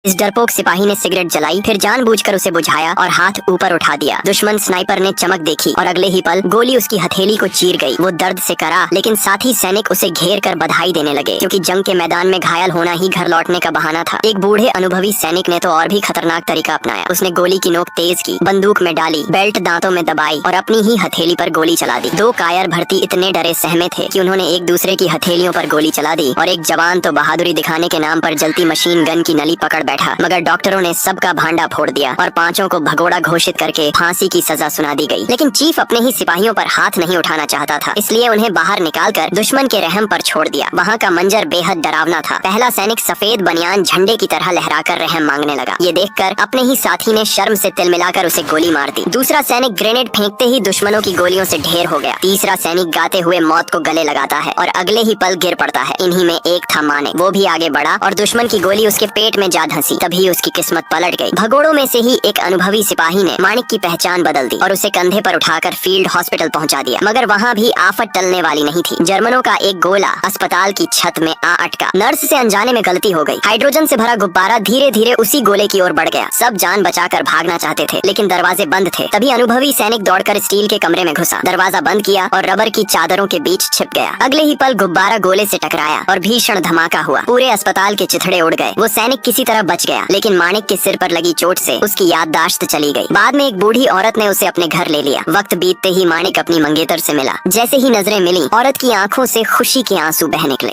इस डरपोक सिपाही ने सिगरेट जलाई, फिर जानबूझकर उसे बुझाया और हाथ ऊपर उठा दिया। दुश्मन स्नाइपर ने चमक देखी और अगले ही पल गोली उसकी हथेली को चीर गई। वो दर्द से करा, लेकिन साथी सैनिक उसे घेर कर बधाई देने लगे, क्योंकि जंग के मैदान में घायल होना ही घर लौटने का बहाना था। एक बूढ़े अनुभवी सैनिक ने तो और भी खतरनाक तरीका अपनाया। उसने गोली की नोक तेज की, बंदूक में डाली, बेल्ट दांतों में दबाई और अपनी ही हथेली पर गोली चला दी। दो कायर भर्ती इतने डरे सहमे थे कि उन्होंने एक दूसरे की हथेलियों पर गोली चला दी, और एक जवान तो बहादुरी दिखाने के नाम पर जलती मशीन गन की नली पकड़ बैठा। मगर डॉक्टरों ने सबका भांडा फोड़ दिया और पांचों को भगोड़ा घोषित करके फांसी की सजा सुना दी गई। लेकिन चीफ अपने ही सिपाहियों पर हाथ नहीं उठाना चाहता था, इसलिए उन्हें बाहर निकालकर दुश्मन के रहम पर छोड़ दिया। वहाँ का मंजर बेहद डरावना था। पहला सैनिक सफेद बनियान झंडे की तरह लहराकर रहम मांगने लगा। ये देखकर अपने ही साथी ने शर्म से तिलमिलाकर उसे गोली मार दी। दूसरा सैनिक ग्रेनेड फेंकते ही दुश्मनों की गोलियों से ढेर हो गया। तीसरा सैनिक गाते हुए मौत को गले लगाता है और अगले ही पल गिर पड़ता है। इन्हीं में एक था मानिक। वो भी आगे बढ़ा और दुश्मन की गोली उसके पेट में जा धंसी। तभी उसकी किस्मत पलट गई। भगोड़ों में से ही एक अनुभवी सिपाही ने मानिक की पहचान बदल दी और उसे कंधे पर उठाकर फील्ड हॉस्पिटल पहुंचा दिया। मगर वहां भी आफत टलने वाली नहीं थी। जर्मनों का एक गोला अस्पताल की छत में आ अटका। नर्स से अनजाने में गलती हो गई। हाइड्रोजन से भरा गुब्बारा धीरे धीरे उसी गोले की ओर बढ़ गया। सब जान बचाकर भागना चाहते थे, लेकिन दरवाजे बंद थे। तभी अनुभवी सैनिक दौड़कर स्टील के कमरे में घुसा, दरवाजा बंद किया और रबर की चादरों के बीच छिप गया। अगले ही पल गुब्बारा गोले से टकराया और भीषण धमाका हुआ। पूरे अस्पताल के चिथड़े उड़ गए। वो सैनिक किसी तरह बच गया, लेकिन मानिक के सिर पर लगी चोट से उसकी याददाश्त चली गई। बाद में एक बूढ़ी औरत ने उसे अपने घर ले लिया। वक्त बीतते ही मानिक अपनी मंगेतर से मिला। जैसे ही नजरें मिली, औरत की आंखों से खुशी के आंसू बह निकले।